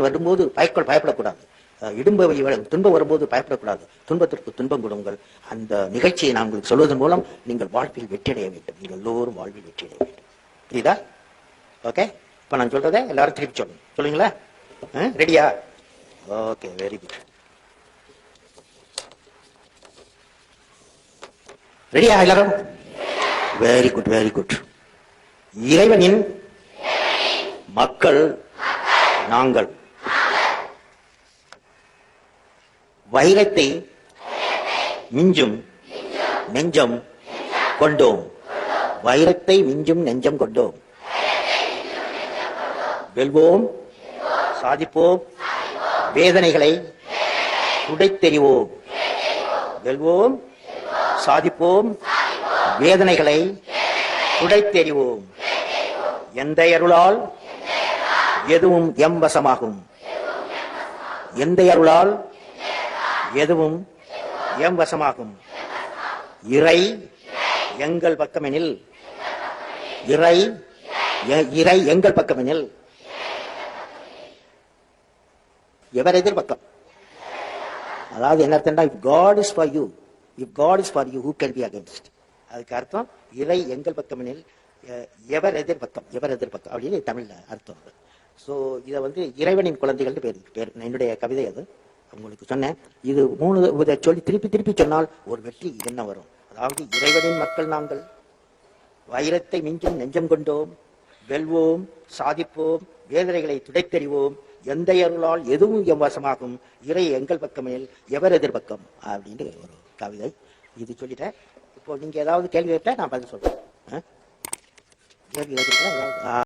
வரும்போது பயப்படக்கூடாது. துன்பம் வரும்போது பயப்படக்கூடாது. துன்பத்திற்கு துன்பம் கொடுங்கள். அந்த நிகழ்ச்சியை நான் உங்களுக்கு சொல்வதன் மூலம் நீங்கள் வாழ்வில் வெற்றியடைய வேண்டும். நீங்கள் எல்லோரும் வாழ்வில் வெற்றியடைய வேண்டும். புரியுதா? ஓகே, இப்ப நான் சொல்றதை எல்லாரும் திருப்பி சொல்லணும். சொல்லுங்களா? ரெடியா? Okay, very good. ரெடியா எல்லாரும்? Very good, very good. இறைவனின் மக்கள் நாங்கள். வைரத்தை மிஞ்சும் நெஞ்சம் கொண்டோம். வைரத்தை மிஞ்சும் நெஞ்சம் கொண்டோம். வெல்வோம், சாதிப்போம், வேதனைகளை துடைத்தெறிவோம். வெல்வோம், சாதிப்போம், வேதனைகளை துடைத்தெறிவோம். எந்த அருளால் எதுவும் எம்பசமாகும். எந்த அருளால் எதுவும் எம்பசமாகும். இறை எங்கள் பக்கமெனில், இறை எங்கள் பக்கமெனில் எவர் எதிர்பக்கம். அதாவது என்ன அர்த்தம்னா, if God is for you, if God is for you, who can be against? அதுக்கு அர்த்தம் இறை எங்கள் பக்கமெனில் எவர் எதிர்பக்கம், எவர் எதிர்பக்கம் அப்படின்னு தமிழ்ல அர்த்தம். ஸோ இதை இறைவனின் குழந்தைகள் பேர் என்னுடைய கவிதை. அது உங்களுக்கு சொன்னேன். இது 3 சொல்லி திருப்பி திருப்பி சொன்னால் ஒரு வெற்றி என்ன வரும். அதாவது இறைவனின் மக்கள் நாங்கள், வைரத்தை மிஞ்சும் நெஞ்சம் கொண்டோம், வெல்வோம், சாதிப்போம், வேதனைகளை துடைத்தெறிவோம், எந்த அருளால் எதுவும் எவ்வசமாகும், இறை எங்கள் பக்கமேல் எவர் எதிர்பக்கம் அப்படின்னு ஒரு கவிதை. இது சொல்லிட்டேன். இப்போ நீங்க ஏதாவது கேள்வி கேட்டா நான் பதில் சொல்றேன். கேள்வி கேட்கிறேன்.